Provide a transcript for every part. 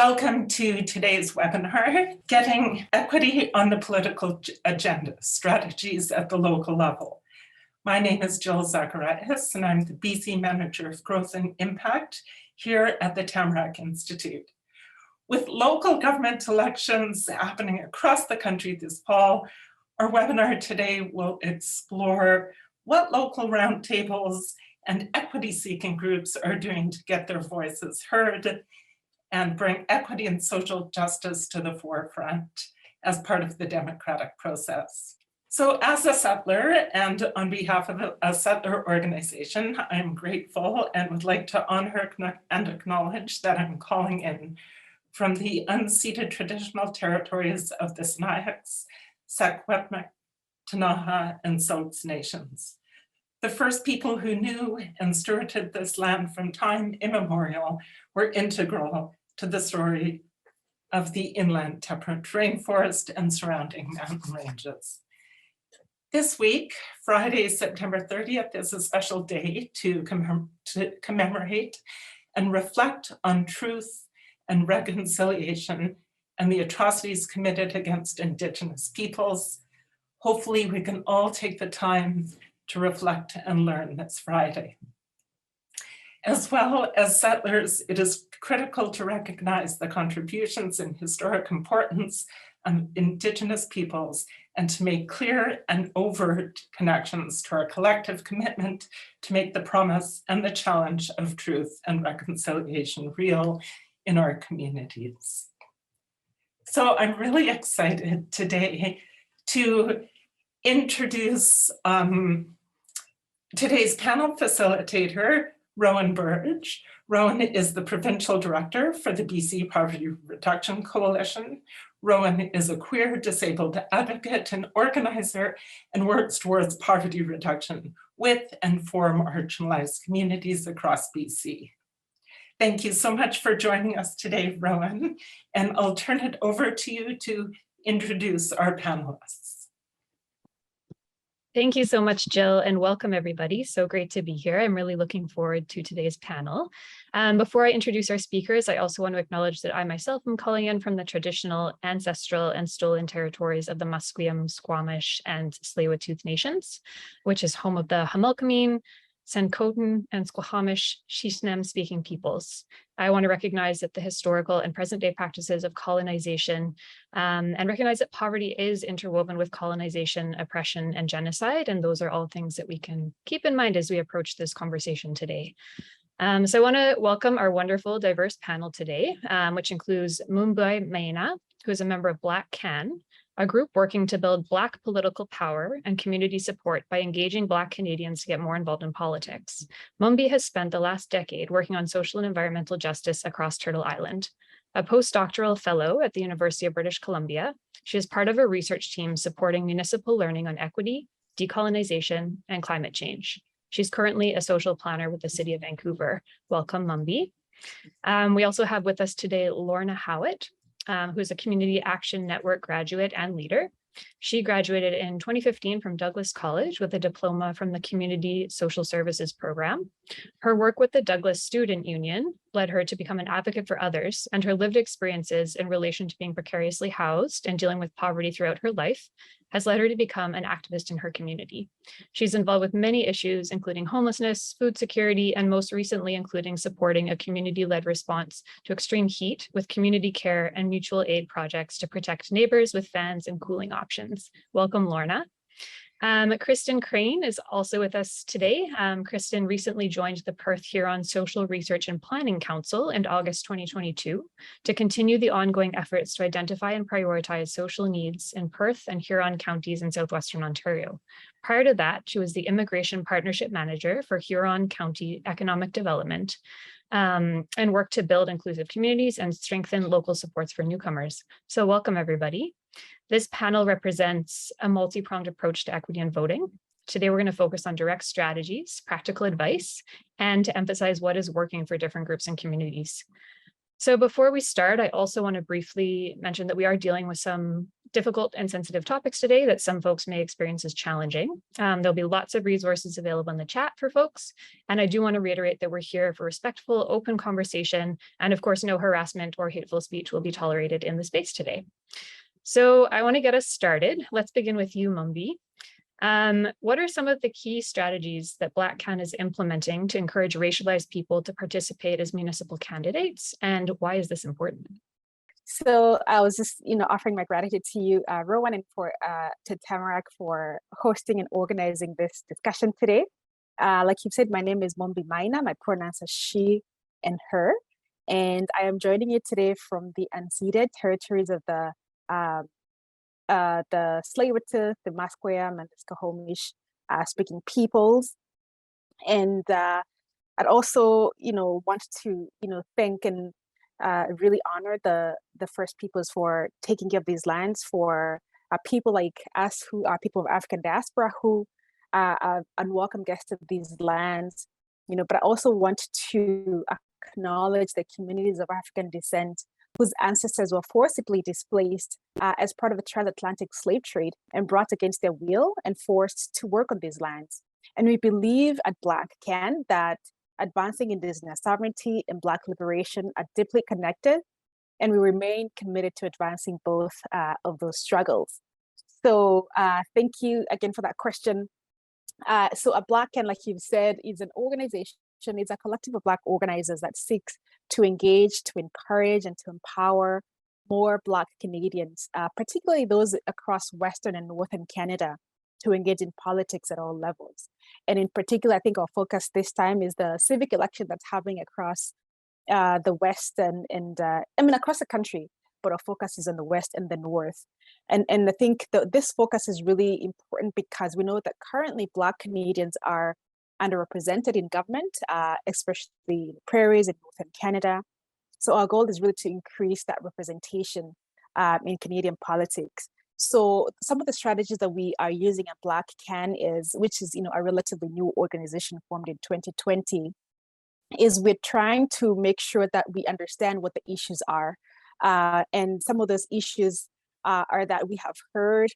Welcome to today's webinar, Getting Equity on the Political Agenda, Strategies at the Local Level. My name is Jill Zacharias, and I'm the BC Manager of Growth and Impact here at the Tamarack Institute. With local government elections happening across the country this fall, our webinar today will explore what local roundtables and equity-seeking groups are doing to get their voices heard and bring equity and social justice to the forefront as part of the democratic process. So as a settler and on behalf of a settler organization, I'm grateful and would like to honor and acknowledge that I'm calling in from the unceded traditional territories of the Snayaks, Secwepemc, Ktunaxa, and Sault's nations. The first people who knew and stewarded this land from time immemorial were integral to the story of the inland temperate rainforest and surrounding mountain ranges. This week, Friday, September 30th, is a special day to commemorate and reflect on truth and reconciliation and the atrocities committed against Indigenous peoples. Hopefully, we can all take the time to reflect and learn this Friday. As well as settlers, it is critical to recognize the contributions and historic importance of Indigenous peoples and to make clear and overt connections to our collective commitment to make the promise and the challenge of truth and reconciliation real in our communities. So I'm really excited today to introduce today's panel facilitator, Rowan Burdge. Rowan is the Provincial Director for the BC Poverty Reduction Coalition. Rowan is a queer disabled advocate and organizer and works towards poverty reduction with and for marginalized communities across BC. Thank you so much for joining us today, Rowan, and I'll turn it over to you to introduce our panelists. Thank you so much, Jill, and welcome everybody. So great to be here. I'm really looking forward to today's panel. Before I introduce our speakers, I also want to acknowledge that I myself am calling in from the traditional, ancestral, and stolen territories of the Musqueam, Squamish, and Tsleil-Waututh nations, which is home of the Hamilkameen, Senkotan, and Squamish Shishnam-speaking peoples. I want to recognize that the historical and present-day practices of colonization and recognize that poverty is interwoven with colonization, oppression, and genocide, and those are all things that we can keep in mind as we approach this conversation today. So I want to welcome our wonderful, diverse panel today, which includes Mumbi Maina, who is a member of Black Can, a group working to build Black political power and community support by engaging Black Canadians to get more involved in politics. Mumbi has spent the last decade working on social and environmental justice across Turtle Island. A postdoctoral fellow at the University of British Columbia, she is part of a research team supporting municipal learning on equity, decolonization, and climate change. She's currently a social planner with the City of Vancouver. Welcome, Mumbi. We also have with us today Lorna Howat, who's a Community Action Network graduate and leader. She graduated in 2015 from Douglas College with a diploma from the Community Social Services program. Her work with the Douglas Student Union led her to become an advocate for others, and her lived experiences in relation to being precariously housed and dealing with poverty throughout her life has led her to become an activist in her community. She's involved with many issues, including homelessness, food security, and most recently including supporting a community-led response to extreme heat with community care and mutual aid projects to protect neighbors with fans and cooling options. Welcome, Lorna. Kristin Crane is also with us today. Kristin recently joined the Perth Huron Social Research and Planning Council in August 2022 to continue the ongoing efforts to identify and prioritize social needs in Perth and Huron counties in southwestern Ontario. Prior to that, she was the Immigration Partnership Manager for Huron County Economic Development and worked to build inclusive communities and strengthen local supports for newcomers. So welcome, everybody. This panel represents a multi-pronged approach to equity and voting. Today, we're going to focus on direct strategies, practical advice, and to emphasize what is working for different groups and communities. So before we start, I also want to briefly mention that we are dealing with some difficult and sensitive topics today that some folks may experience as challenging. There'll be lots of resources available in the chat for folks. And I do want to reiterate that we're here for respectful, open conversation. And of course, no harassment or hateful speech will be tolerated in the space today. So I want to get us started. Let's begin with you, Mumbi. What are some of the key strategies that Black Can is implementing to encourage racialized people to participate as municipal candidates, and why is this important? So I was just, offering my gratitude to you, Rowan, and to Tamarack for hosting and organizing this discussion today. Like you've said, my name is Mumbi Maina. My pronouns are she and her, and I am joining you today from the unceded territories of the Tsleil-Waututh, the Musqueam, and the Squamish speaking peoples. And I'd also, want to, thank and really honor the First Peoples for taking care of these lands, for people like us who are people of African diaspora who are unwelcome guests of these lands, but I also want to acknowledge the communities of African descent whose ancestors were forcibly displaced as part of the transatlantic slave trade and brought against their will and forced to work on these lands. And we believe at Black Can that advancing Indigenous sovereignty and Black liberation are deeply connected, and we remain committed to advancing both of those struggles. So thank you again for that question. So a Black Can, like you've said, is an organization, it's a collective of Black organizers that seeks to engage, to encourage, and to empower more Black Canadians, particularly those across Western and Northern Canada, to engage in politics at all levels. And in particular, I think our focus this time is the civic election that's happening across the West and across the country, but our focus is on the West and the North. And I think this focus is really important because we know that currently Black Canadians are underrepresented in government, especially in the prairies in Northern Canada. So our goal is really to increase that representation in Canadian politics. So some of the strategies that we are using at Black Can which is a relatively new organization formed in 2020, is we're trying to make sure that we understand what the issues are. And some of those issues are that we have heard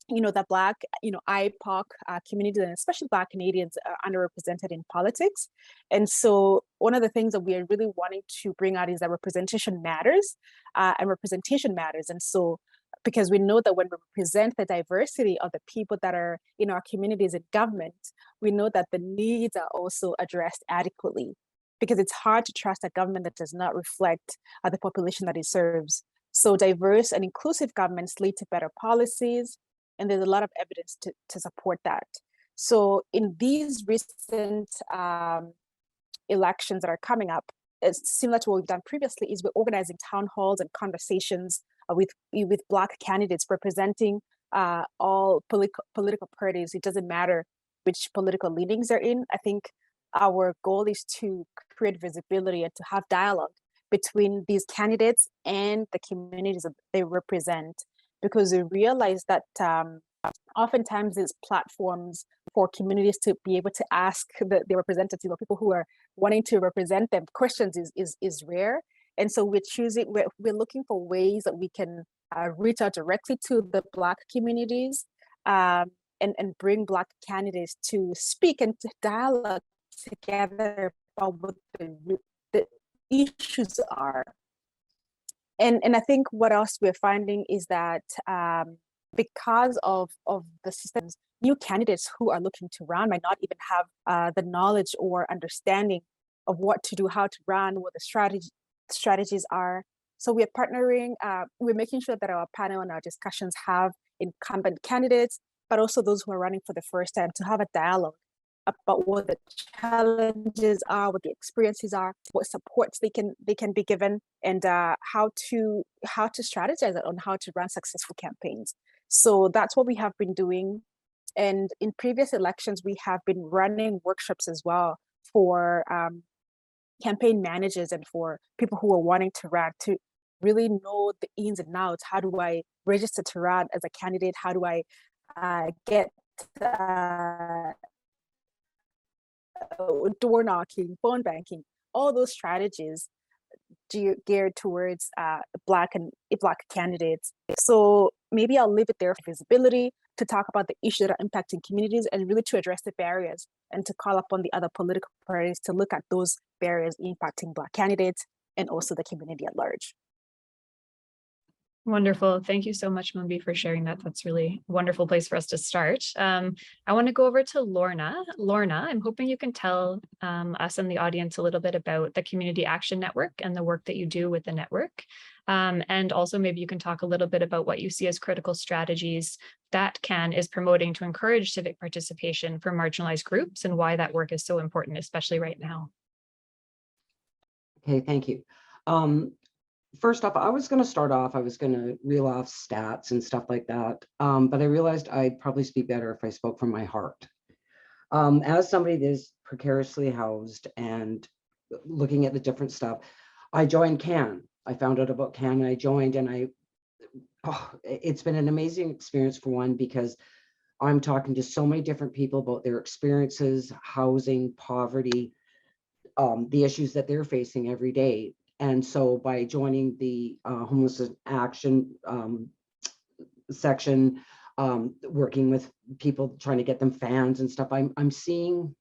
that Black, IPOC communities, and especially Black Canadians, are underrepresented in politics. And so one of the things that we are really wanting to bring out is that representation matters, and representation matters. And so, because we know that when we represent the diversity of the people that are in our communities in government, we know that the needs are also addressed adequately, because it's hard to trust a government that does not reflect the population that it serves. So diverse and inclusive governments lead to better policies, and there's a lot of evidence to support that. So in these recent elections that are coming up, it's similar to what we've done previously, is we're organizing town halls and conversations with Black candidates representing all political parties. It doesn't matter which political leanings they're in. I think our goal is to create visibility and to have dialogue between these candidates and the communities that they represent, because we realize that oftentimes these platforms for communities to be able to ask the representative or people who are wanting to represent them questions is rare. And so we're looking for ways that we can reach out directly to the Black communities and bring Black candidates to speak and to dialogue together about what the issues are. And I think what else we're finding is that because of the systems, new candidates who are looking to run might not even have the knowledge or understanding of what to do, how to run, what the strategies are. So we're partnering, we're making sure that our panel and our discussions have incumbent candidates, but also those who are running for the first time, to have a dialogue about what the challenges are, what the experiences are, what supports they can be given, and how to strategize on how to run successful campaigns. So that's what we have been doing. And in previous elections, we have been running workshops as well for campaign managers and for people who are wanting to run, to really know the ins and outs. How do I register to run as a candidate? How do I get door knocking, phone banking, all those strategies geared towards Black candidates. So maybe I'll leave it there for visibility, to talk about the issues that are impacting communities and really to address the barriers and to call upon the other political parties to look at those barriers impacting Black candidates and also the community at large. Wonderful. Thank you so much, Mumbi, for sharing that. That's really a wonderful place for us to start. I want to go over to Lorna. Lorna, I'm hoping you can tell us and the audience a little bit about the Community Action Network and the work that you do with the network. And also maybe you can talk a little bit about what you see as critical strategies that CAN is promoting to encourage civic participation for marginalized groups and why that work is so important, especially right now. Okay, thank you. First off, I was going to reel off stats and stuff like that, but I realized I'd probably speak better if I spoke from my heart. As somebody that is precariously housed and looking at the different stuff, I joined CAN. I found out about CAN and I joined, and it's been an amazing experience, for one, because I'm talking to so many different people about their experiences, housing, poverty, the issues that they're facing every day. And so by joining the homeless action section, working with people, trying to get them fans and stuff, I'm seeing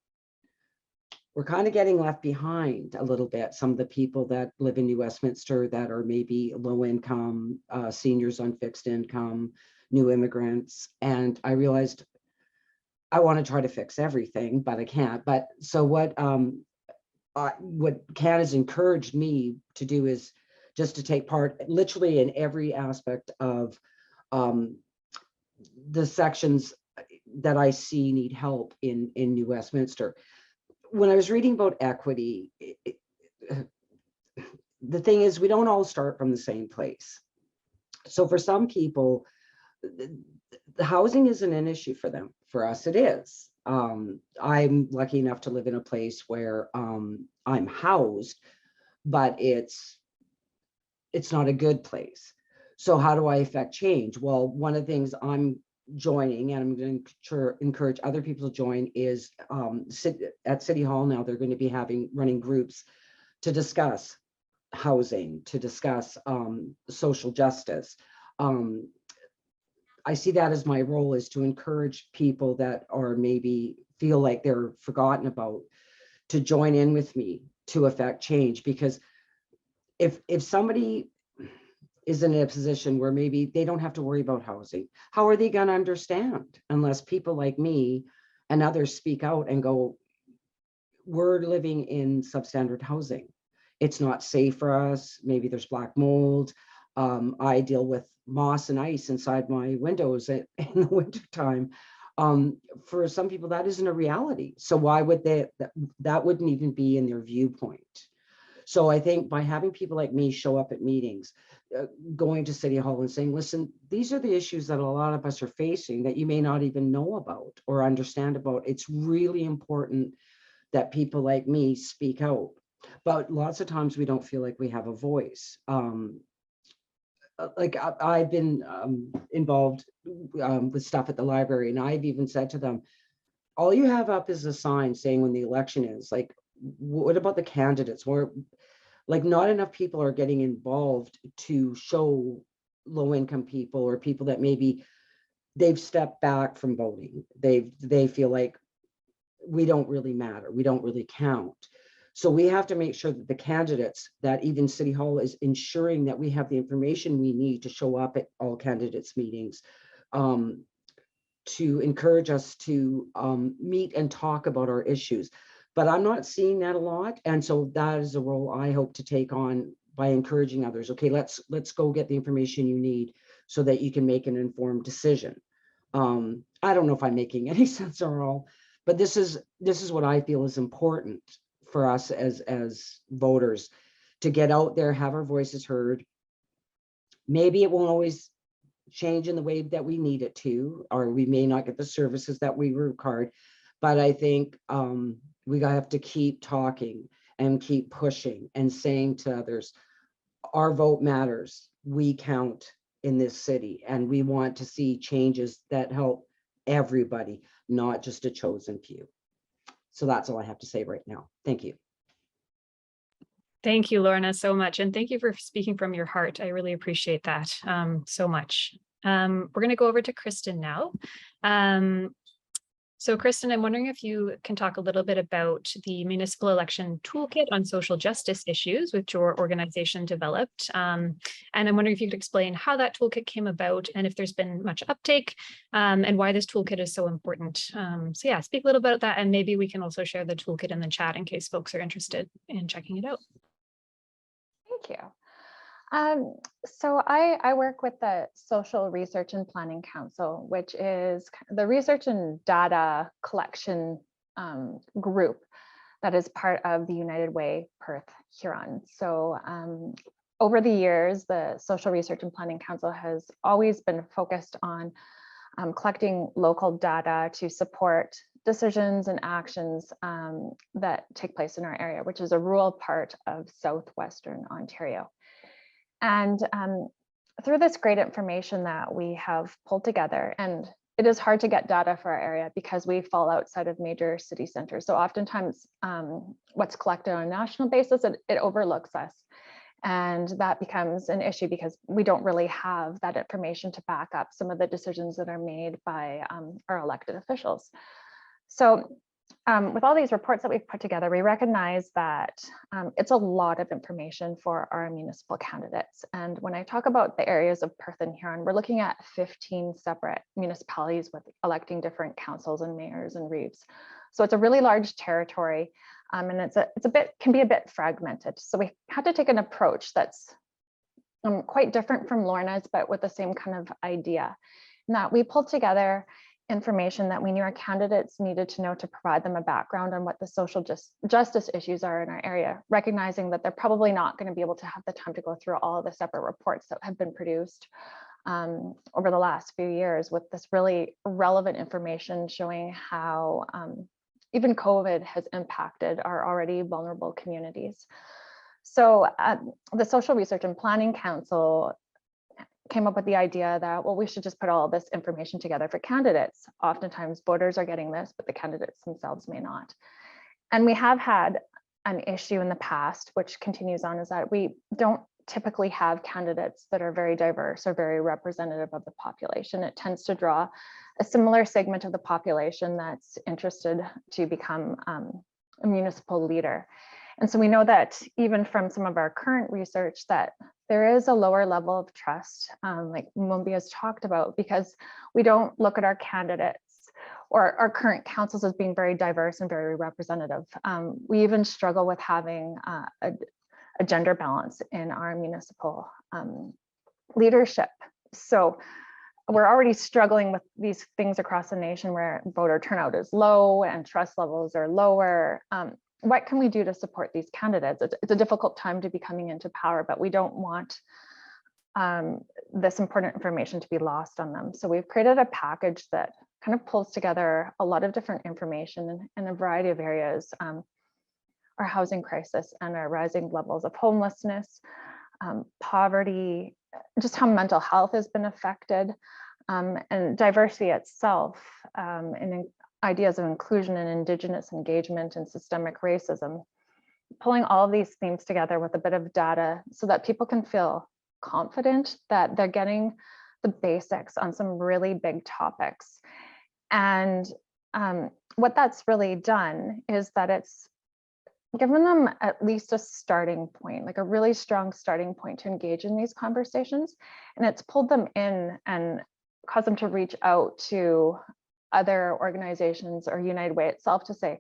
we're kind of getting left behind a little bit. Some of the people that live in New Westminster that are maybe low income, seniors on fixed income, new immigrants. And I realized I want to try to fix everything, but I can't. But so what CAN has encouraged me to do is just to take part literally in every aspect of the sections that I see need help in New Westminster. When I was reading about equity, the thing is, we don't all start from the same place. So for some people, the housing isn't an issue for them. For us, it is. I'm lucky enough to live in a place where I'm housed, but it's not a good place. So how do I affect change? Well, one of the things I'm joining, and I'm going to encourage other people to join, is at City Hall now, they're going to be running groups to discuss housing, to discuss social justice. I see that as my role, is to encourage people that are maybe feel like they're forgotten about to join in with me to affect change. Because if somebody is in a position where maybe they don't have to worry about housing, how are they going to understand unless people like me and others speak out and go, we're living in substandard housing. It's not safe for us. Maybe there's black mold. I deal with moss and ice inside my windows in the wintertime. For some people, that isn't a reality. So why would that wouldn't even be in their viewpoint. So I think by having people like me show up at meetings, going to City Hall and saying, listen, these are the issues that a lot of us are facing that you may not even know about or understand about. It's really important that people like me speak out. But lots of times we don't feel like we have a voice. Like I've been involved with stuff at the library, and I've even said to them, all you have up is a sign saying when the election is. Like, what about the candidates? More like, not enough people are getting involved to show low-income people or people that maybe they've stepped back from voting. They feel like we don't really matter, we don't really count. So we have to make sure that the candidates, that even City Hall is ensuring that we have the information we need to show up at all candidates meetings, to encourage us to meet and talk about our issues. But I'm not seeing that a lot. And so that is a role I hope to take on by encouraging others. Okay, let's go get the information you need so that you can make an informed decision. I don't know if I'm making any sense at all, but this is what I feel is important for us as voters, to get out there, have our voices heard. Maybe it won't always change in the way that we need it to, or we may not get the services that we required, but I think we have to keep talking and keep pushing and saying to others, our vote matters, we count in this city, and we want to see changes that help everybody, not just a chosen few. So that's all I have to say right now. Thank you. Thank you, Lorna, so much. And thank you for speaking from your heart. I really appreciate that so much. We're going to go over to Kristin now. So Kristin, I'm wondering if you can talk a little bit about the municipal election toolkit on social justice issues which your organization developed. And I'm wondering if you could explain how that toolkit came about and if there's been much uptake and why this toolkit is so important. So yeah, speak a little bit about that, and maybe we can also share the toolkit in the chat in case folks are interested in checking it out. Thank you. So I work with the Social Research and Planning Council, which is the research and data collection group that is part of the United Way Perth Huron. So over the years, the Social Research and Planning Council has always been focused on collecting local data to support decisions and actions that take place in our area, which is a rural part of southwestern Ontario. And through this great information that we have pulled together, and it is hard to get data for our area because we fall outside of major city centers. So oftentimes what's collected on a national basis, it overlooks us. And that becomes an issue because we don't really have that information to back up some of the decisions that are made by our elected officials. So with all these reports that we've put together, we recognize that it's a lot of information for our municipal candidates. And when I talk about the areas of Perth and Huron, we're looking at 15 separate municipalities with electing different councils and mayors and reeves. So it's a really large territory, and can be a bit fragmented. So we had to take an approach that's quite different from Lorna's, but with the same kind of idea. And that we pulled together information that we knew our candidates needed to know to provide them a background on what the social justice issues are in our area, recognizing that they're probably not going to be able to have the time to go through all of the separate reports that have been produced over the last few years with this really relevant information showing how even COVID has impacted our already vulnerable communities. So the Social Research and Planning Council came up with the idea that, well, we should just put all this information together for candidates. Oftentimes voters are getting this, but the candidates themselves may not. And we have had an issue in the past, which continues on, is that we don't typically have candidates that are very diverse or very representative of the population. It tends to draw a similar segment of the population that's interested to become a municipal leader. And so we know that even from some of our current research that there is a lower level of trust, like Mumbi has talked about, because we don't look at our candidates or our current councils as being very diverse and very representative. We even struggle with having a gender balance in our municipal leadership. So we're already struggling with these things across the nation where voter turnout is low and trust levels are lower. What can we do to support these candidates? It's a difficult time to be coming into power, but we don't want this important information to be lost on them. So we've created a package that kind of pulls together a lot of different information in a variety of areas, our housing crisis and our rising levels of homelessness, poverty, just how mental health has been affected, and diversity itself, and ideas of inclusion and Indigenous engagement and systemic racism, pulling all of these themes together with a bit of data so that people can feel confident that they're getting the basics on some really big topics. And what that's really done is that it's given them at least a starting point, like a really strong starting point to engage in these conversations. And it's pulled them in and caused them to reach out to other organizations or United Way itself to say,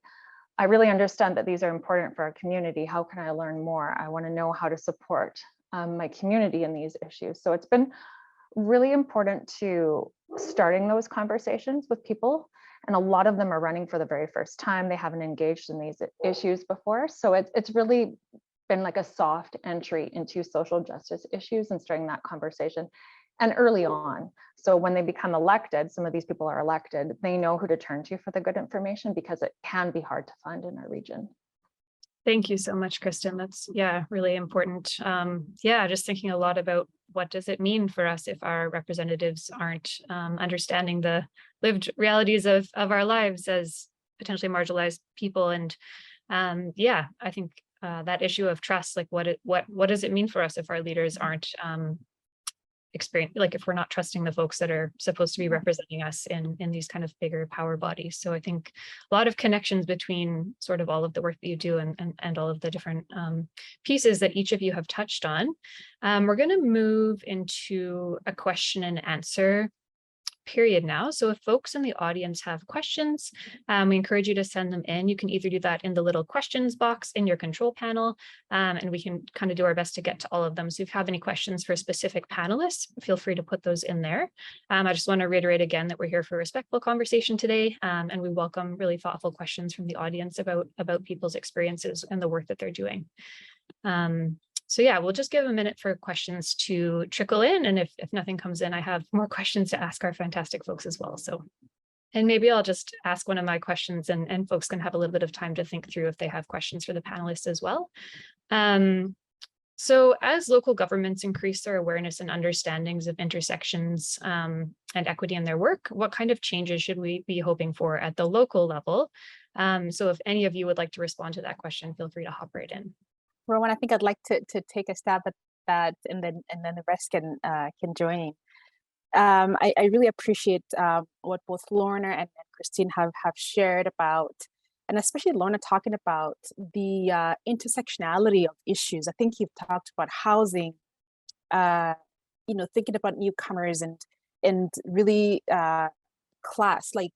I really understand that these are important for our community. How can I learn more? I want to know how to support my community in these issues. So it's been really important to starting those conversations with people. And a lot of them are running for the very first time. They haven't engaged in these issues before. So it's really been like a soft entry into social justice issues and starting that conversation. And early on, so when they become elected, some of these people are elected, they know who to turn to for the good information because it can be hard to find in our region. Thank you so much, Kristin. That's, yeah, really important. Yeah, just thinking a lot about what does it mean for us if our representatives aren't understanding the lived realities of our lives as potentially marginalized people. And yeah, I think that issue of trust. Like what does it mean for us if our leaders aren't like if we're not trusting the folks that are supposed to be representing us in these kind of bigger power bodies. So I think a lot of connections between sort of all of the work that you do and all of the different pieces that each of you have touched on. We're going to move into a question and answer period now. So if folks in the audience have questions, we encourage you to send them in. You can either do that in the little questions box in your control panel, and we can kind of do our best to get to all of them. So if you have any questions for specific panelists, feel free to put those in there. I just want to reiterate again that we're here for a respectful conversation today, and we welcome really thoughtful questions from the audience about people's experiences and the work that they're doing. So yeah, we'll just give a minute for questions to trickle in. And if nothing comes in, I have more questions to ask our fantastic folks as well. So, and maybe I'll just ask one of my questions and folks can have a little bit of time to think through if they have questions for the panelists as well. So as local governments increase their awareness and understandings of intersections and equity in their work, what kind of changes should we be hoping for at the local level? So if any of you would like to respond to that question, feel free to hop right in. Rowan, I think I'd like to take a stab at that, and then the rest can join. I really appreciate what both Lorna and Kristin have shared about, and especially Lorna talking about the intersectionality of issues. I think you've talked about housing, thinking about newcomers and really class, like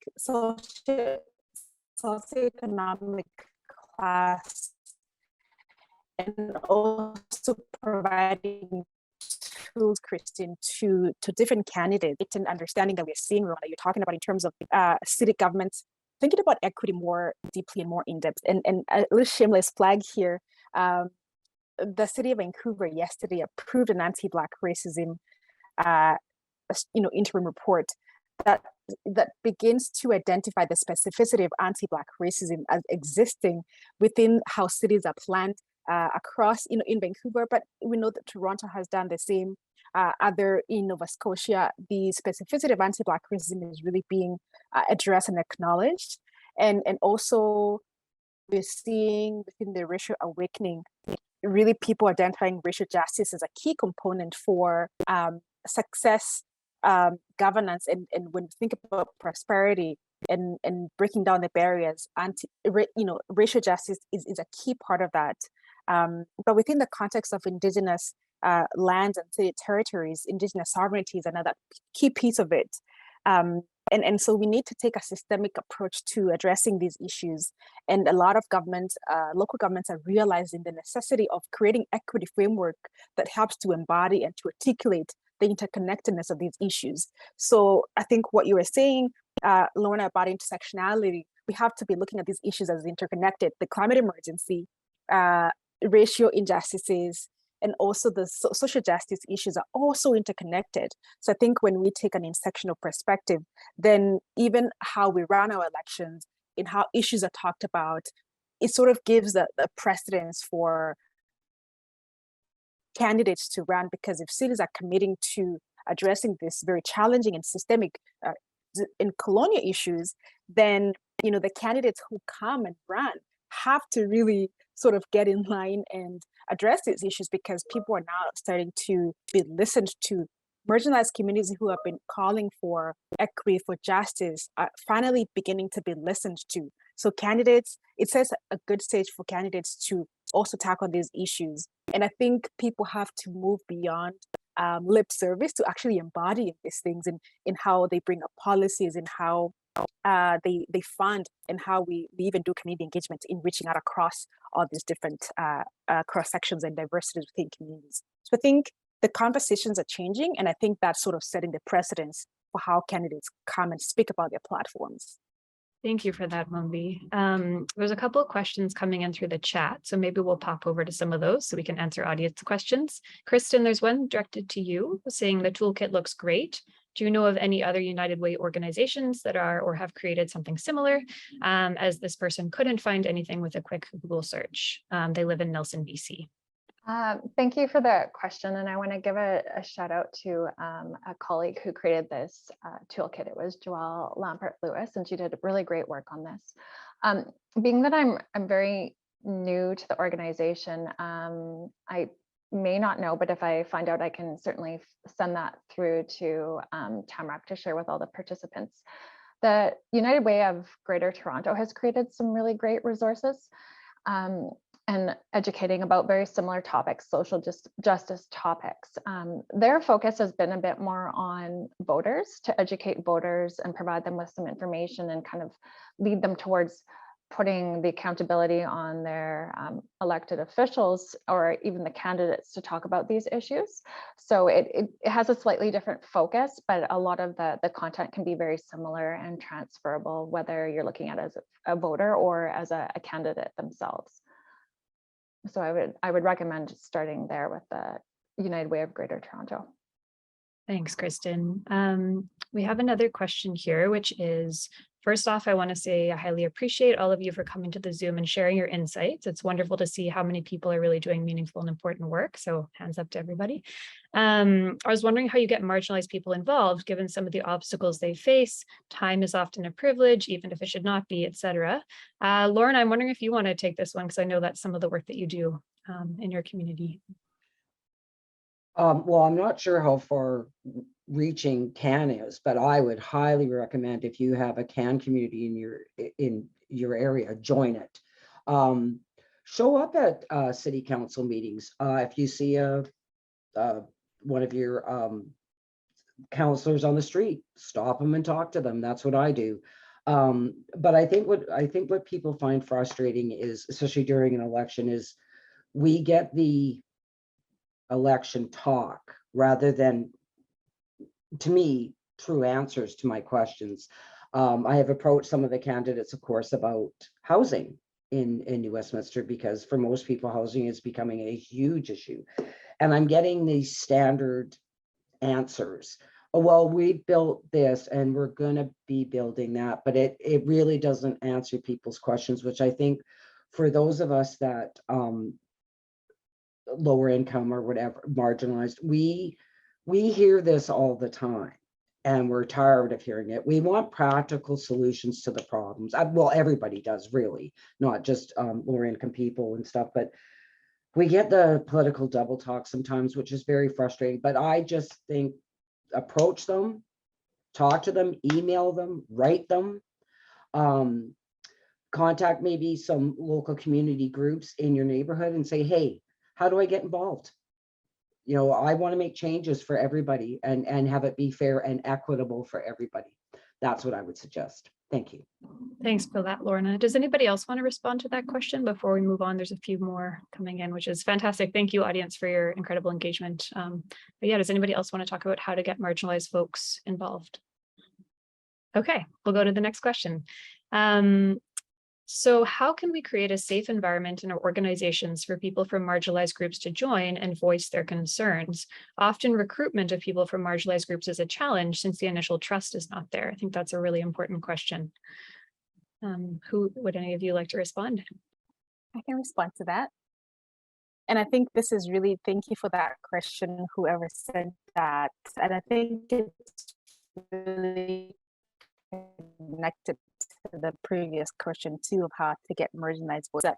socioeconomic class, and also providing tools, Kristin, to different candidates. It's an understanding that we're seeing, Rona, that you're talking about in terms of city governments, thinking about equity more deeply and more in depth. And a little shameless plug here, the city of Vancouver yesterday approved an anti-Black racism interim report that begins to identify the specificity of anti-Black racism as existing within how cities are planned across, in Vancouver, but we know that Toronto has done the same. Other in Nova Scotia, the specificity of anti-Black racism is really being addressed and acknowledged, and also we're seeing within the racial awakening, really people identifying racial justice as a key component for success, governance, and when we think about prosperity and breaking down the barriers, racial justice is a key part of that. But within the context of Indigenous lands and city territories, Indigenous sovereignty is another key piece of it. And so we need to take a systemic approach to addressing these issues. And a lot of governments, local governments are realizing the necessity of creating equity framework that helps to embody and to articulate the interconnectedness of these issues. So I think what you were saying, Lorna, about intersectionality, we have to be looking at these issues as interconnected. The climate emergency, racial injustices, and also the social justice issues are also interconnected. So I think when we take an intersectional perspective, then even how we run our elections and how issues are talked about, it sort of gives the precedence for candidates to run, because if cities are committing to addressing this very challenging and systemic and colonial issues, then the candidates who come and run have to really sort of get in line and address these issues, because people are now starting to be listened to. Marginalized communities who have been calling for equity, for justice, are finally beginning to be listened to. So candidates, it sets a good stage for candidates to also tackle these issues. And I think people have to move beyond lip service to actually embody these things in how they bring up policies, and how they fund, and how we even do community engagement in reaching out across all these different cross sections and diversities within communities. So I think the conversations are changing, and I think that's sort of setting the precedence for how candidates come and speak about their platforms. Thank you for that, Mumbi. There's a couple of questions coming in through the chat, so maybe we'll pop over to some of those so we can answer audience questions. Kristin, there's one directed to you saying the toolkit looks great. Do you know of any other United Way organizations that are or have created something similar, as this person couldn't find anything with a quick Google search? They live in Nelson, BC. Thank you for the question. And I want to give a shout out to a colleague who created this toolkit. It was Joelle Lampert-Lewis, and she did really great work on this. Being that I'm very new to the organization. I may not know, but if I find out, I can certainly send that through to Tamarack to share with all the participants. The United Way of Greater Toronto has created some really great resources and educating about very similar topics, social justice topics. Their focus has been a bit more on voters, to educate voters and provide them with some information and kind of lead them towards putting the accountability on their elected officials or even the candidates to talk about these issues. So it has a slightly different focus, but a lot of the content can be very similar and transferable, whether you're looking at it as a voter or as a candidate themselves. So I would recommend starting there with the United Way of Greater Toronto. Thanks, Kristin. We have another question here, which is, first off, I want to say I highly appreciate all of you for coming to the Zoom and sharing your insights. It's wonderful to see how many people are really doing meaningful and important work. So hands up to everybody. I was wondering how you get marginalized people involved, given some of the obstacles they face. Time is often a privilege, even if it should not be, etc. Lauren, I'm wondering if you want to take this one, because I know that's some of the work that you do in your community. Well, I'm not sure how far reaching CAN is, but I would highly recommend, if you have a CAN community in your area, join it. Show up at city council meetings. If you see one of your councilors on the street, stop them and talk to them. That's what I do. But I think what people find frustrating is, especially during an election, is we get the election talk rather than, to me, true answers to my questions. I have approached some of the candidates, of course, about housing in New Westminster, because for most people, housing is becoming a huge issue. And I'm getting these standard answers. Oh, well, we built this and we're going to be building that, but it really doesn't answer people's questions, which I think for those of us that lower income or whatever, marginalized, we hear this all the time and we're tired of hearing it. We want practical solutions to the problems. Well, everybody does, really, not just lower income people and stuff, but we get the political double talk sometimes, which is very frustrating. But I just think, approach them, talk to them, email them, write them, contact maybe some local community groups in your neighborhood and say, hey, how do I get involved? You know, I want to make changes for everybody and have it be fair and equitable for everybody. That's what I would suggest. Thank you. Thanks for that, Lorna. Does anybody else want to respond to that question before we move on? There's a few more coming in, which is fantastic. Thank you, audience, for your incredible engagement. But yeah, does anybody else want to talk about how to get marginalized folks involved? Okay, we'll go to the next question. So how can we create a safe environment in our organizations for people from marginalized groups to join and voice their concerns? Often recruitment of people from marginalized groups is a challenge since the initial trust is not there. I think that's a really important question. Would any of you like to respond? I can respond to that. And I think this is really, thank you for that question, whoever said that. And I think it's really connected to the previous question too, of how to get marginalized voices that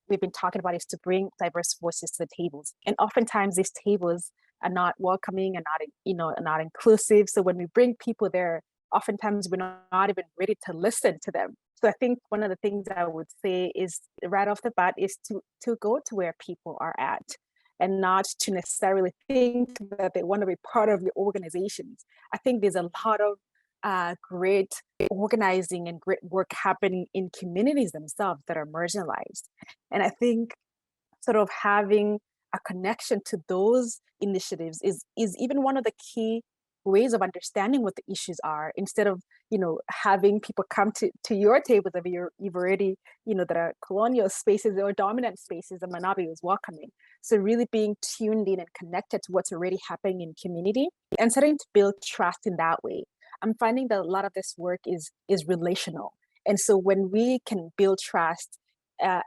we've been talking about, is to bring diverse voices to the tables. And oftentimes these tables are not welcoming and not inclusive. So when we bring people there, oftentimes we're not even ready to listen to them. So I think one of the things I would say is right off the bat is to go to where people are at and not to necessarily think that they want to be part of your organizations. I think there's a lot of great organizing and great work happening in communities themselves that are marginalized. And I think sort of having a connection to those initiatives is even one of the key ways of understanding what the issues are, instead of having people come to your table that you've already that are colonial spaces or dominant spaces that might not be as welcoming. So really being tuned in and connected to what's already happening in community and starting to build trust in that way. I'm finding that a lot of this work is relational, and so when we can build trust and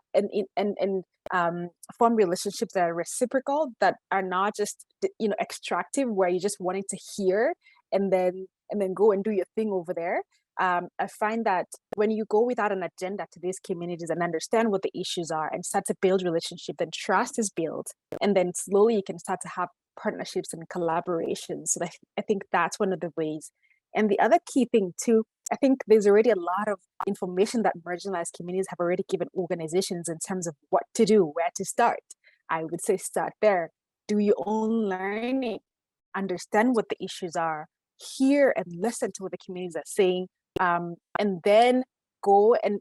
form relationships that are reciprocal, that are not just extractive, where you're just wanting to hear and then go and do your thing over there, I find that when you go without an agenda to these communities and understand what the issues are and start to build relationship, then trust is built. And then slowly you can start to have partnerships and collaborations. So I think that's one of the ways. And the other key thing too, I think there's already a lot of information that marginalized communities have already given organizations in terms of what to do, where to start. I would say start there. Do your own learning, understand what the issues are, hear and listen to what the communities are saying, and then go and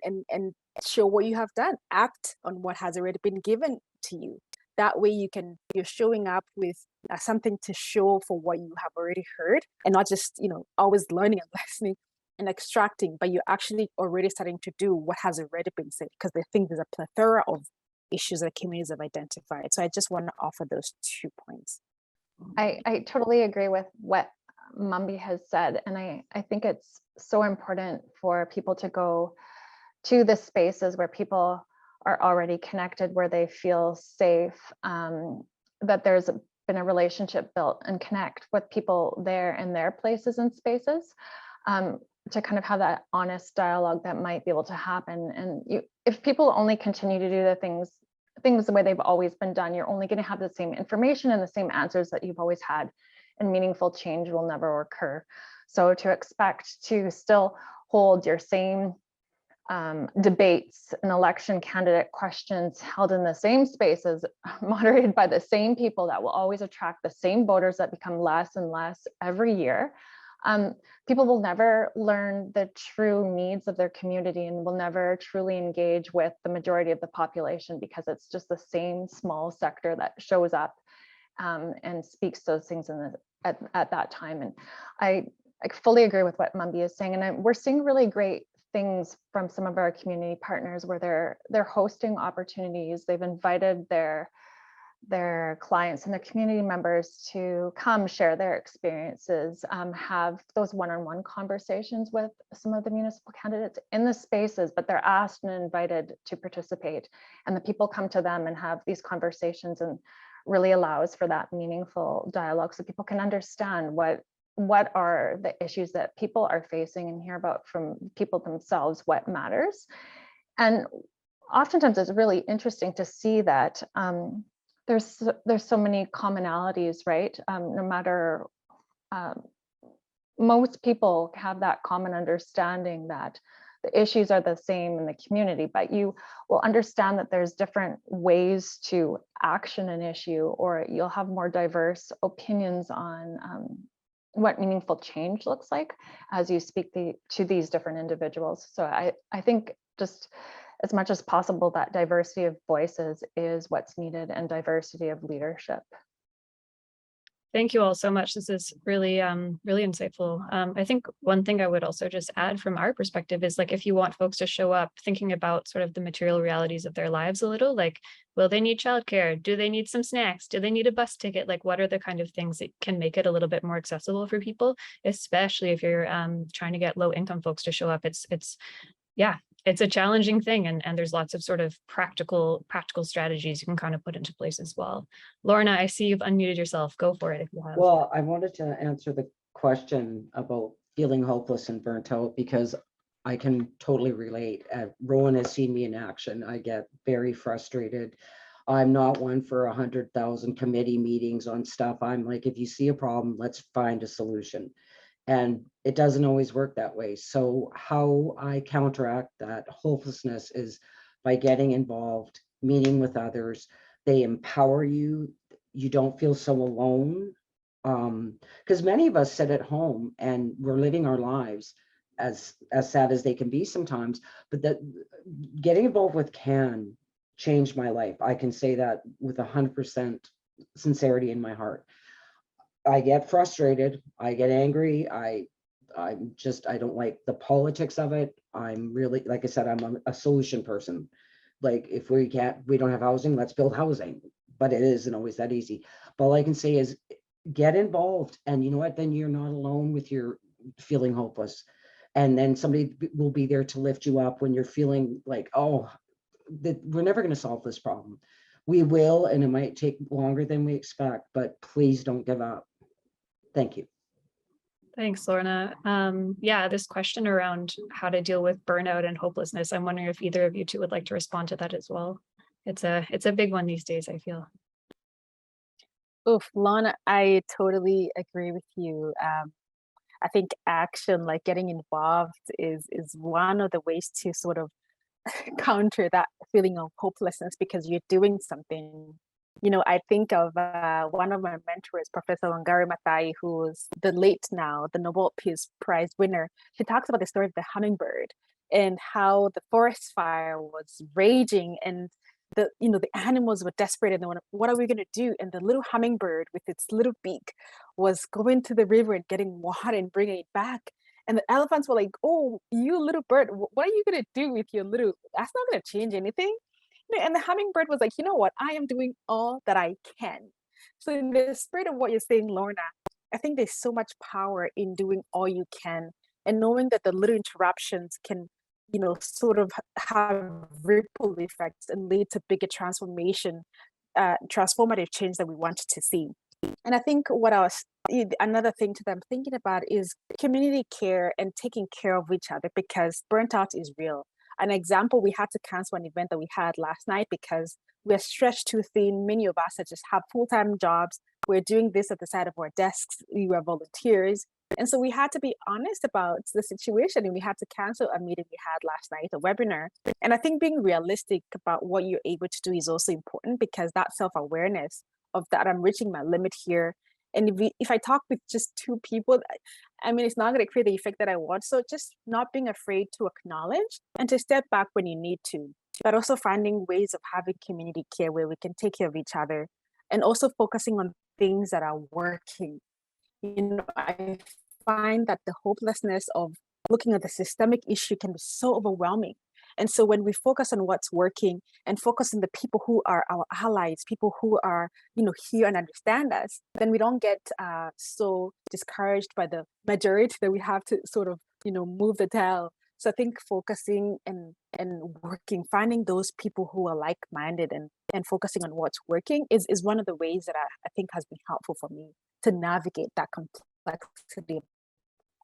show what you have done, act on what has already been given to you. That way you're showing up with something to show for what you have already heard, and not just always learning and listening and extracting, but you're actually already starting to do what has already been said, because I think there's a plethora of issues that communities have identified. So I just want to offer those 2 points. I totally agree with what Mumbi has said. And I think it's so important for people to go to the spaces where people are already connected, where they feel safe, that there's been a relationship built, and connect with people there in their places and spaces, to kind of have that honest dialogue that might be able to happen. And if people only continue to do the things the way they've always been done, you're only going to have the same information and the same answers that you've always had, and meaningful change will never occur. So to expect to still hold your same debates and election candidate questions held in the same spaces, moderated by the same people that will always attract the same voters that become less and less every year, people will never learn the true needs of their community and will never truly engage with the majority of the population, because it's just the same small sector that shows up and speaks those things at that time. And I fully agree with what Mumbi is saying. And we're seeing really great things from some of our community partners where they're hosting opportunities. They've invited their clients and their community members to come share their experiences, have those one-on-one conversations with some of the municipal candidates in the spaces, but they're asked and invited to participate. And the people come to them and have these conversations, and really allows for that meaningful dialogue, so people can understand what are the issues that people are facing, and hear about from people themselves what matters. And oftentimes it's really interesting to see that there's so many commonalities, right? No matter, most people have that common understanding that the issues are the same in the community, but you will understand that there's different ways to action an issue, or you'll have more diverse opinions on what meaningful change looks like as you speak to these different individuals. So I think just as much as possible, that diversity of voices is what's needed, and diversity of leadership. Thank you all so much. This is really, really insightful. I think one thing I would also just add from our perspective is, like, if you want folks to show up thinking about sort of the material realities of their lives a little, like, will they need childcare? Do they need some snacks? Do they need a bus ticket? Like, what are the kind of things that can make it a little bit more accessible for people, especially if you're trying to get low income folks to show up? It's a challenging thing, and there's lots of sort of practical strategies you can kind of put into place as well. Lorna, I see you've unmuted yourself. Go for it if you have. Well, I wanted to answer the question about feeling hopeless and burnt out, because I can totally relate. Rowan has seen me in action. I get very frustrated. I'm not one for 100,000 committee meetings on stuff. I'm like, if you see a problem, let's find a solution. And it doesn't always work that way. So how I counteract that hopelessness is by getting involved, meeting with others. They empower you. You don't feel so alone. Because many of us sit at home and we're living our lives, as sad as they can be sometimes, but that getting involved with can change my life. I can say that with 100% sincerity in my heart. I get frustrated, I get angry, I don't like the politics of it. I'm really, like I said, I'm a solution person. Like, if we don't have housing, let's build housing. But it isn't always that easy. But all I can say is get involved, and you know what, then you're not alone with your feeling hopeless. And then somebody will be there to lift you up when you're feeling like, oh, we're never going to solve this problem. We will, and it might take longer than we expect, but please don't give up. Thank you. Thanks, Lorna. Yeah, this question around how to deal with burnout and hopelessness, I'm wondering if either of you two would like to respond to that as well. It's a big one these days, I feel. Oof, Lana, I totally agree with you. I think action, like getting involved, is one of the ways to sort of counter that feeling of hopelessness because you're doing something. You know, I think of one of my mentors, Professor Wangari Maathai, who's the Nobel Peace Prize winner. She talks about the story of the hummingbird and how the forest fire was raging and the animals were desperate and they were, what are we going to do? And the little hummingbird with its little beak was going to the river and getting water and bringing it back. And the elephants were like, oh, you little bird, what are you going to do with your little, that's not going to change anything. And the hummingbird was like, you know what, I am doing all that I can. So in the spirit of what you're saying, Lorna, I think there's so much power in doing all you can and knowing that the little interruptions can, sort of have ripple effects and lead to bigger transformative change that we want to see. And I think another thing that I'm thinking about is community care and taking care of each other because burnt out is real. An example, we had to cancel an event that we had last night because we're stretched too thin. Many of us that just have full-time jobs. We're doing this at the side of our desks. We were volunteers. And so we had to be honest about the situation and we had to cancel a meeting we had last night, a webinar. And I think being realistic about what you're able to do is also important because that self-awareness of that I'm reaching my limit here. And if I talk with just two people, I mean, it's not going to create the effect that I want. So just not being afraid to acknowledge and to step back when you need to, but also finding ways of having community care where we can take care of each other and also focusing on things that are working. I find that the hopelessness of looking at the systemic issue can be so overwhelming. And so when we focus on what's working and focus on the people who are our allies, people who are, here and understand us, then we don't get so discouraged by the majority that we have to sort of, move the dial. So I think focusing and working, finding those people who are like-minded and focusing on what's working is one of the ways that I think has been helpful for me to navigate that complexity of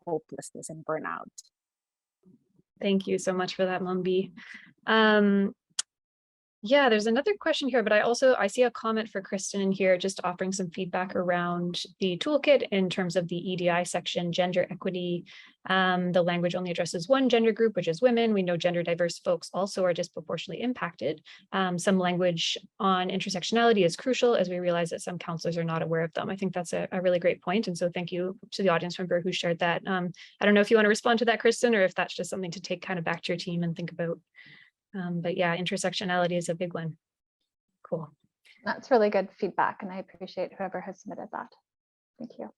hopelessness and burnout. Thank you so much for that, Mumbi. Yeah, there's another question here, but I see a comment for Kristin in here, just offering some feedback around the toolkit in terms of the EDI section, gender equity. The language only addresses one gender group, which is women. We know gender diverse folks also are disproportionately impacted. Some language on intersectionality is crucial as we realize that some counselors are not aware of them. I think that's a really great point. And so thank you to the audience member who shared that. I don't know if you want to respond to that, Kristin, or if that's just something to take kind of back to your team and think about. But yeah, intersectionality is a big one. Cool. That's really good feedback, and I appreciate whoever has submitted that. Thank you.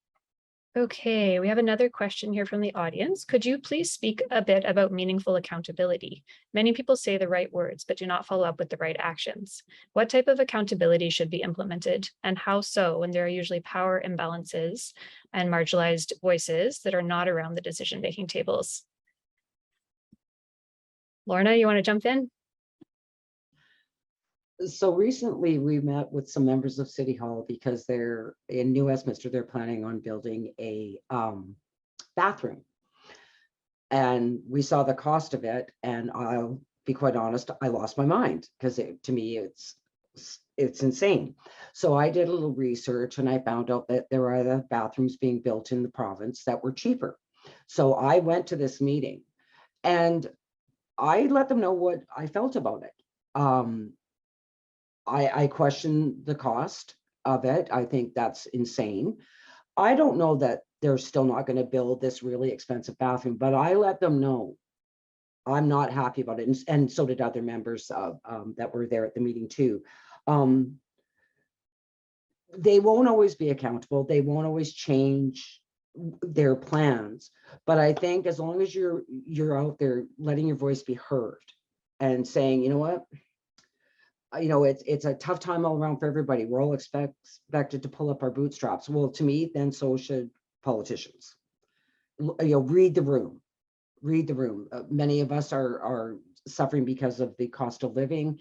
Okay, we have another question here from the audience. Could you please speak a bit about meaningful accountability? Many people say the right words, but do not follow up with the right actions. What type of accountability should be implemented, and how so when there are usually power imbalances and marginalized voices that are not around the decision-making tables? Lorna, you want to jump in? So recently we met with some members of City Hall because they're in New Westminster, they're planning on building a bathroom. And we saw the cost of it. And I'll be quite honest, I lost my mind because to me, it's insane. So I did a little research and I found out that there are other bathrooms being built in the province that were cheaper. So I went to this meeting and I let them know what I felt about it. I question the cost of it. I think that's insane. I don't know that they're still not going to build this really expensive bathroom, but I let them know I'm not happy about it. And so did other members that were there at the meeting too. They won't always be accountable. They won't always change their plans, but I think as long as you're out there letting your voice be heard and saying, you know what, it's a tough time all around for everybody. We're all expected to pull up our bootstraps. Well, to me, then so should politicians. Read the room. Many of us are suffering because of the cost of living.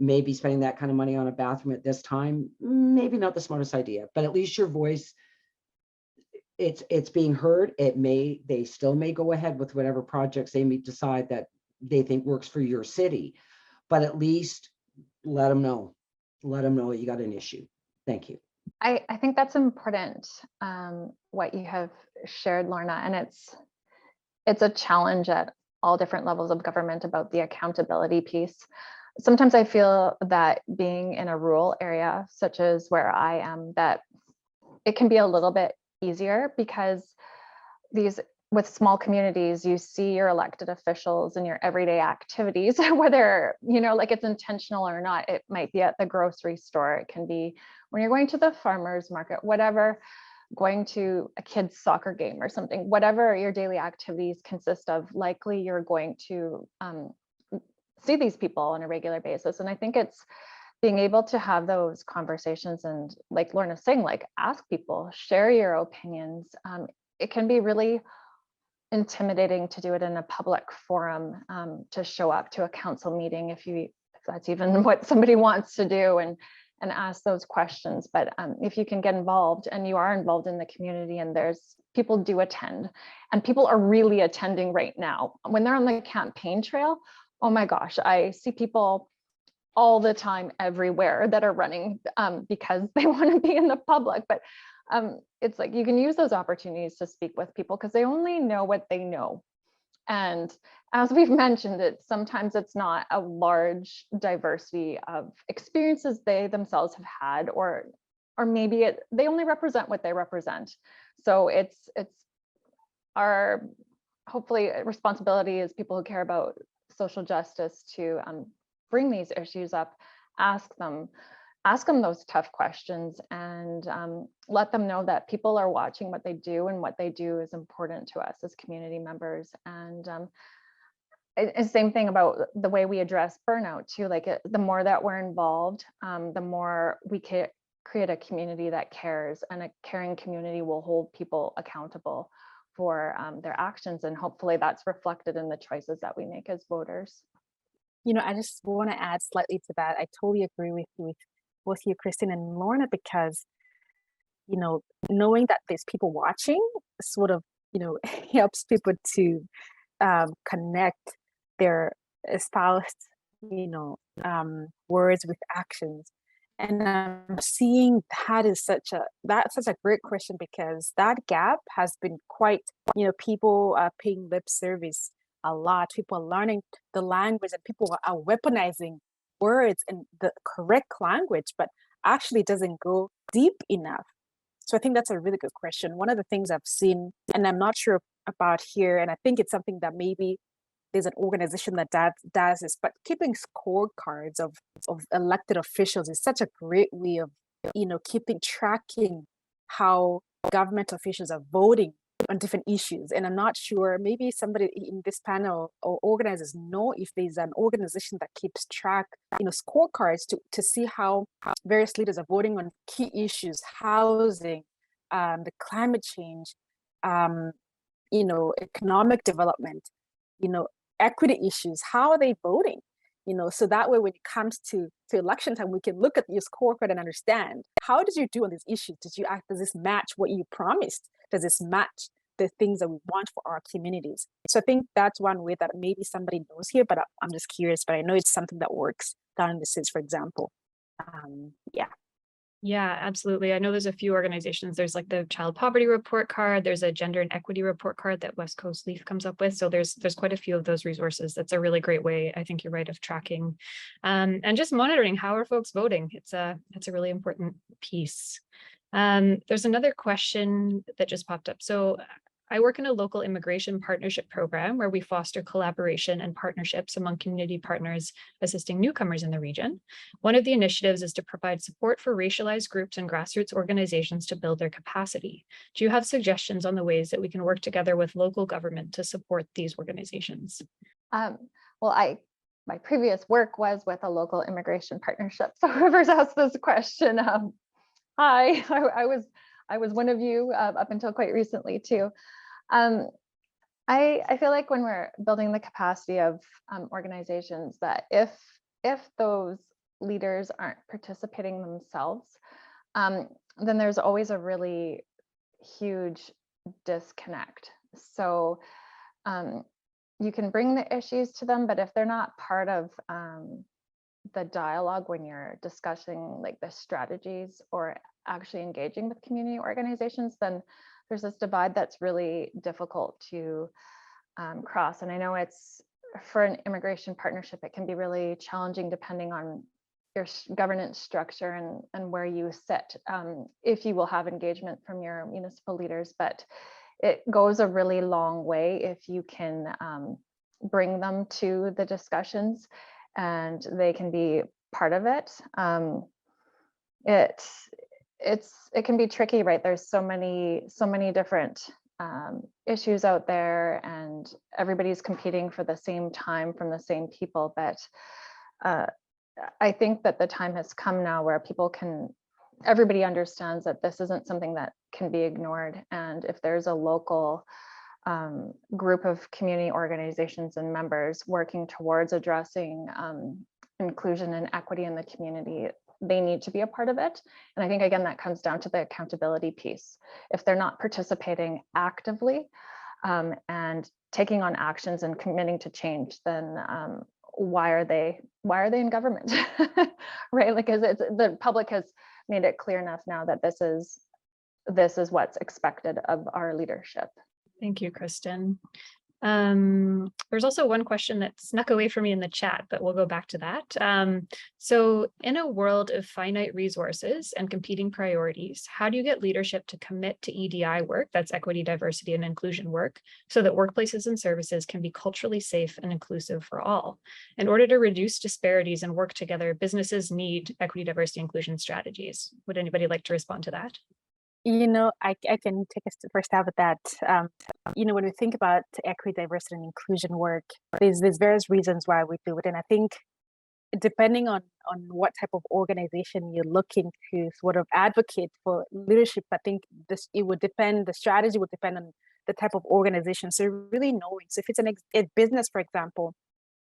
Maybe spending that kind of money on a bathroom at this time, maybe not the smartest idea, but at least your voice it's being heard. They still may go ahead with whatever projects they may decide that they think works for your city, but at least let them know you got an issue. Thank you. I think that's important, what you have shared, Lorna, and it's a challenge at all different levels of government about the accountability piece. Sometimes I feel that being in a rural area, such as where I am, that it can be a little bit easier because with small communities, you see your elected officials in your everyday activities, whether, like it's intentional or not. It might be at the grocery store. It can be when you're going to the farmer's market, whatever, going to a kid's soccer game or something, whatever your daily activities consist of, likely you're going to see these people on a regular basis. And I think it's being able to have those conversations and, like Lorna's saying, like ask people, share your opinions. It can be really intimidating to do it in a public forum, to show up to a council meeting if that's even what somebody wants to do, and ask those questions. But if you can get involved, and you are involved in the community, and people do attend, and people are really attending right now. When they're on the campaign trail, oh my gosh, I see people all the time everywhere that are running because they want to be in the public. But it's like you can use those opportunities to speak with people because they only know what they know. And as we've mentioned, sometimes it's not a large diversity of experiences they themselves have had, or maybe they only represent what they represent. So it's our hopefully responsibility as people who care about social justice to bring these issues up, ask them those tough questions, and let them know that people are watching what they do, and what they do is important to us as community members. And same thing about the way we address burnout too. Like the more that we're involved, the more we can create a community that cares, and a caring community will hold people accountable for their actions. And hopefully that's reflected in the choices that we make as voters. I just want to add slightly to that. I totally agree with both you, Kristin and Lorna, because, knowing that there's people watching sort of, helps people to connect their espoused, words with actions. And I'm seeing that's such a great question, because that gap has been quite, people are paying lip service a lot. People are learning the language, and people are weaponizing words in the correct language, but actually doesn't go deep enough. So I think that's a really good question. One of the things I've seen, and I'm not sure about here, and I think it's something that maybe there's an organization that does this, but keeping scorecards of elected officials is such a great way of, tracking how government officials are voting on different issues. And I'm not sure, maybe somebody in this panel or organizers know if there's an organization that keeps track, scorecards to see how various leaders are voting on key issues, housing, the climate change, economic development, equity issues. How are they voting? So that way, when it comes to election time, we can look at your scorecard and understand, how did you do on these issues? Does this match what you promised? Does this match the things that we want for our communities? So I think that's one way that maybe somebody knows here, but I'm just curious, but I know it's something that works down in the cities, for example. Yeah, absolutely. I know there's a few organizations. There's like the Child Poverty Report Card. There's a Gender and Equity Report Card that West Coast Leaf comes up with. So there's quite a few of those resources. That's a really great way, I think you're right, of tracking and just monitoring how are folks voting. It's a really important piece. There's another question that just popped up. So I work in a local immigration partnership program where we foster collaboration and partnerships among community partners assisting newcomers in the region. One of the initiatives is to provide support for racialized groups and grassroots organizations to build their capacity. Do you have suggestions on the ways that we can work together with local government to support these organizations? My previous work was with a local immigration partnership. So whoever's asked this question, hi, I was one of you up until quite recently too. I feel like when we're building the capacity of organizations, that if those leaders aren't participating themselves, then there's always a really huge disconnect. So you can bring the issues to them, but if they're not part of the dialogue when you're discussing like the strategies or actually engaging with community organizations, then there's this divide that's really difficult to cross. And I know it's for an immigration partnership, it can be really challenging depending on your governance structure and where you sit, if you will have engagement from your municipal leaders. But it goes a really long way if you can bring them to the discussions and they can be part of it. It can be tricky, right? There's so many different issues out there, and everybody's competing for the same time from the same people. But I think that the time has come now where everybody understands that this isn't something that can be ignored. And if there's a local group of community organizations and members working towards addressing inclusion and equity in the community, they need to be a part of it. And I think, again, that comes down to the accountability piece. If they're not participating actively and taking on actions and committing to change, then why are they in government? Right? Like, the public has made it clear enough now that this is what's expected of our leadership. Thank you, Kristin. There's also one question that snuck away from me in the chat, but we'll go back to that. So in a world of finite resources and competing priorities, how do you get leadership to commit to EDI work, that's equity, diversity, and inclusion work, so that workplaces and services can be culturally safe and inclusive for all? In order to reduce disparities and work together, businesses need equity, diversity, inclusion strategies. Would anybody like to respond to that? I can take a first stab at that. When we think about equity, diversity, and inclusion work, there's various reasons why we do it. And I think depending on what type of organization you're looking to sort of advocate for leadership, I think the strategy would depend on the type of organization. So really knowing. So if it's a business, for example,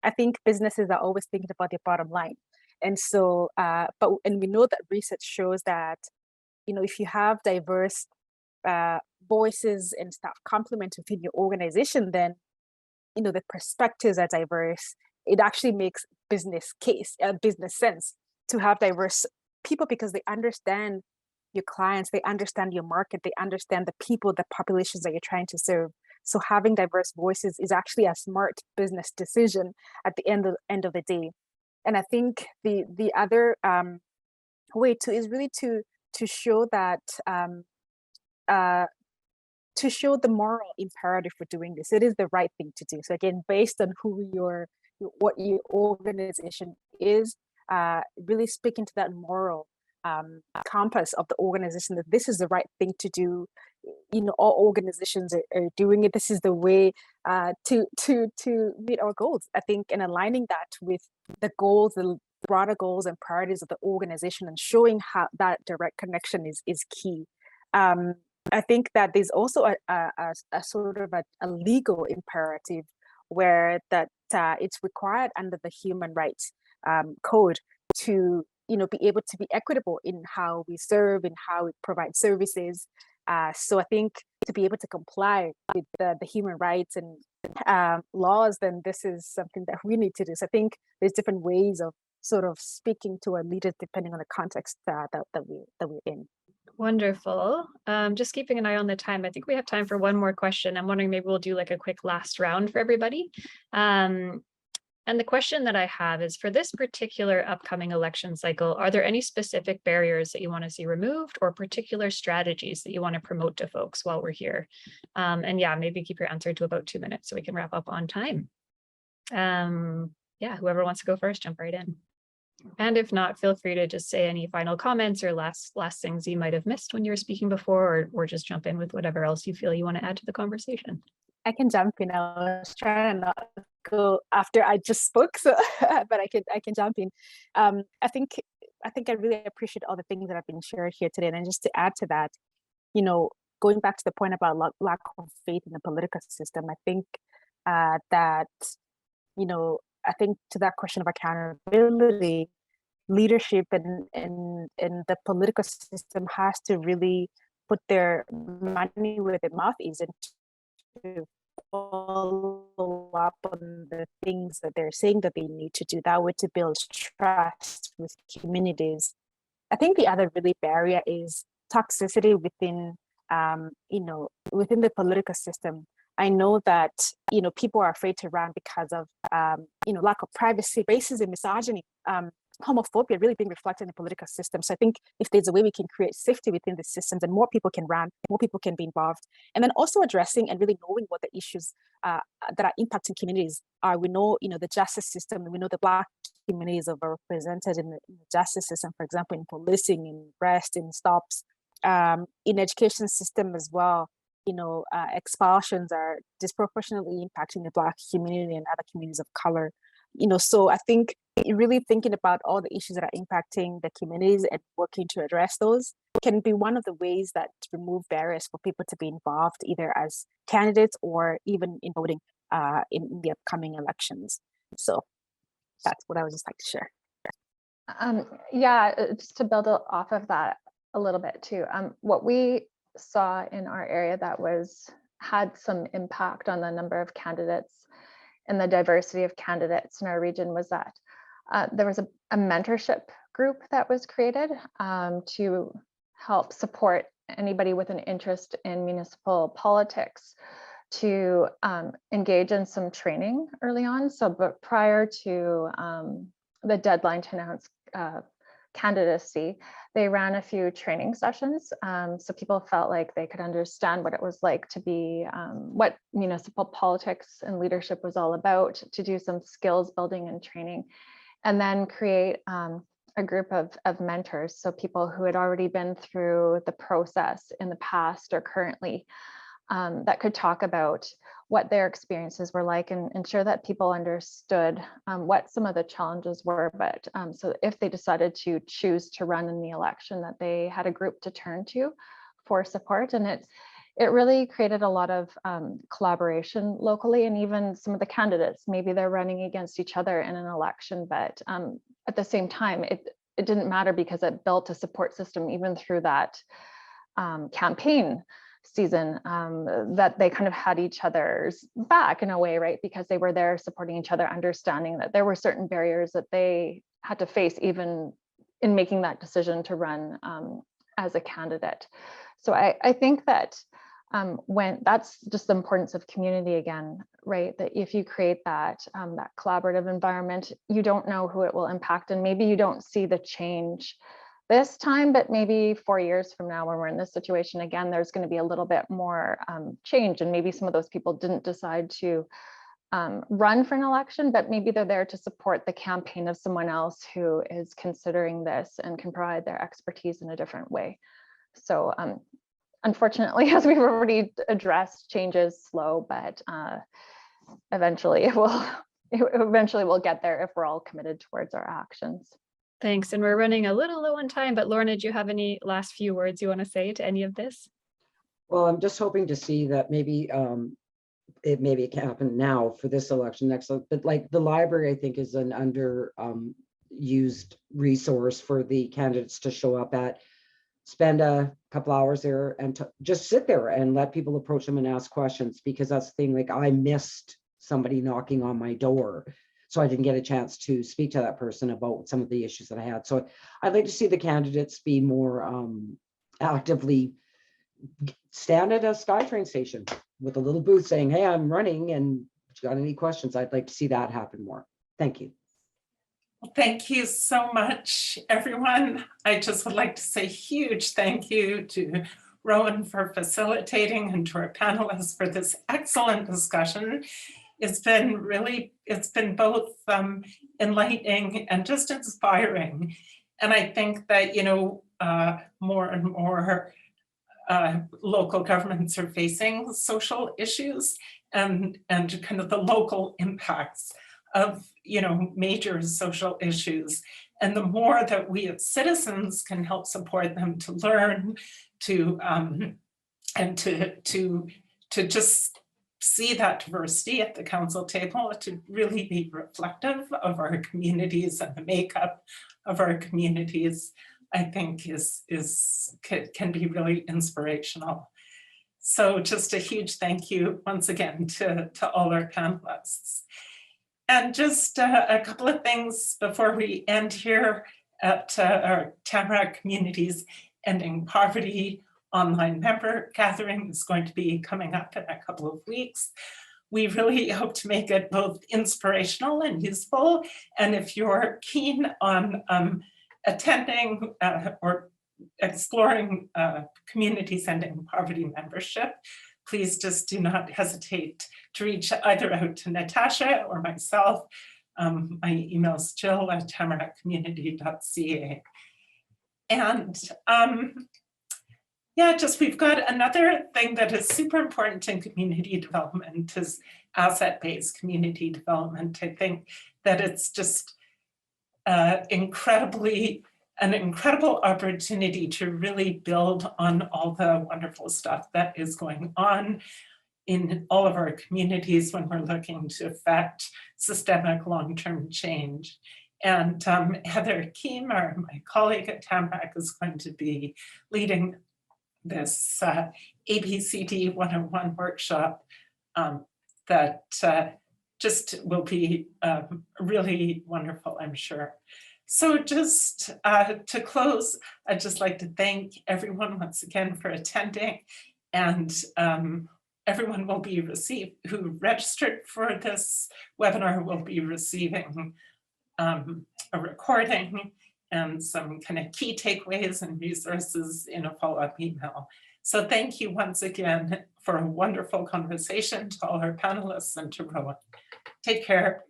I think businesses are always thinking about their bottom line. And so, and we know that research shows that, if you have diverse voices and staff complement within your organization, then, the perspectives are diverse. It actually makes business sense to have diverse people because they understand your clients, they understand your market, they understand the people, the populations that you're trying to serve. So having diverse voices is actually a smart business decision at the end of the day. And I think the other way is really to show that to show the moral imperative for doing this. It is the right thing to do. So again, based on what your organization is, really speaking to that moral compass of the organization, that this is the right thing to do. All organizations are doing it. This is the way to meet our goals, I think, and aligning that with the goals, the broader goals and priorities of the organization, and showing how that direct connection is key. I think that there's also a sort of a legal imperative where that it's required under the human rights code to be able to be equitable in how we serve and how we provide services. So I think to be able to comply with the human rights and laws, then this is something that we need to do. So I think there's different ways of sort of speaking to our leaders depending on the context that we're in. Wonderful. Just keeping an eye on the time. I think we have time for one more question. I'm wondering maybe we'll do like a quick last round for everybody. And the question that I have is, for this particular upcoming election cycle, are there any specific barriers that you want to see removed or particular strategies that you want to promote to folks while we're here? And yeah, maybe keep your answer to about 2 minutes so we can wrap up on time. Yeah, whoever wants to go first, jump right in. And if not, feel free to just say any final comments or last things you might have missed when you were speaking before, or just jump in with whatever else you feel you want to add to the conversation. I can jump in. I was trying to not go after I just spoke, so but I can jump in. I think I really appreciate all the things that have been shared here today. And just to add to that, going back to the point about lack of faith in the political system, I think that I think to that question of accountability, leadership and the political system has to really put their money where their mouth is and to follow up on the things that they're saying that they need to do. That way to build trust with communities. I think the other really barrier is toxicity within, within the political system. I know that, people are afraid to run because of, lack of privacy, racism, misogyny, homophobia really being reflected in the political system. So I think if there's a way we can create safety within the systems and more people can run, more people can be involved. And then also addressing and really knowing what the issues that are impacting communities are. We know, the justice system, and we know the Black communities are represented in the justice system, for example, in policing, in arrest, in stops, in education system as well. Expulsions are disproportionately impacting the Black community and other communities of color. So I think really thinking about all the issues that are impacting the communities and working to address those can be one of the ways that remove barriers for people to be involved, either as candidates or even in voting in the upcoming elections. So that's what I would just like to share. Just to build off of that a little bit too. What we saw in our area that had some impact on the number of candidates and the diversity of candidates in our region was that there was a mentorship group that was created to help support anybody with an interest in municipal politics to engage in some training early on. So, but prior to the deadline to announce candidacy, they ran a few training sessions. So people felt like they could understand what it was like to be, what municipal politics and leadership was all about, to do some skills building and training, and then create a group of mentors. So people who had already been through the process in the past or currently that could talk about what their experiences were like and ensure that people understood what some of the challenges were. But so if they decided to choose to run in the election, that they had a group to turn to for support. And it really created a lot of collaboration locally, and even some of the candidates, maybe they're running against each other in an election, but at the same time, it didn't matter because it built a support system even through that campaign season, that they kind of had each other's back in a way, right? Because they were there supporting each other, understanding that there were certain barriers that they had to face even in making that decision to run as a candidate. So I think that when that's just the importance of community again, right? That if you create that that collaborative environment, you don't know who it will impact, and maybe you don't see the change this time, but maybe 4 years from now, when we're in this situation again, there's going to be a little bit more change, and maybe some of those people didn't decide to run for an election, but maybe they're there to support the campaign of someone else who is considering this and can provide their expertise in a different way. So unfortunately, as we've already addressed, change is slow, but eventually it will get there if we're all committed towards our actions. Thanks. And we're running a little low on time, but Lorna, do you have any last few words you want to say to any of this? Well, I'm just hoping to see that maybe it can happen now for this election next, but like the library, I think, is an under used resource for the candidates to show up at. Spend a couple hours there and just sit there and let people approach them and ask questions, because that's the thing. Like, I missed somebody knocking on my door, so I didn't get a chance to speak to that person about some of the issues that I had. So I'd like to see the candidates be more actively stand at a SkyTrain station with a little booth saying, hey, I'm running, and if you got any questions, I'd like to see that happen more. Thank you. Well, thank you so much, everyone. I just would like to say a huge thank you to Rowan for facilitating and to our panelists for this excellent discussion. It's been both enlightening and just inspiring. And I think that, more and more local governments are facing social issues and kind of the local impacts of, major social issues. And the more that we as citizens can help support them to learn, and to just see that diversity at the council table, to really be reflective of our communities and the makeup of our communities, I think can be really inspirational. So just a huge thank you once again to all our panelists. And just a couple of things before we end here at our Tamarack Communities Ending Poverty online member gathering is going to be coming up in a couple of weeks. We really hope to make it both inspirational and useful. And if you're keen on attending or exploring Communities Ending Poverty membership, please just do not hesitate to reach either out to Natasha or myself. My email is jill@tamarackcommunity.ca. And yeah, just we've got another thing that is super important in community development is asset-based community development. I think that it's just an incredible opportunity to really build on all the wonderful stuff that is going on in all of our communities when we're looking to affect systemic long-term change. And Heather Keem, my colleague at Tamarack, is going to be leading this ABCD 101 workshop that just will be really wonderful, I'm sure. So just to close, I'd just like to thank everyone once again for attending, and everyone will be who registered for this webinar will be receiving a recording and some kind of key takeaways and resources in a follow-up email. So thank you once again for a wonderful conversation to all our panelists and to Rowan. Take care.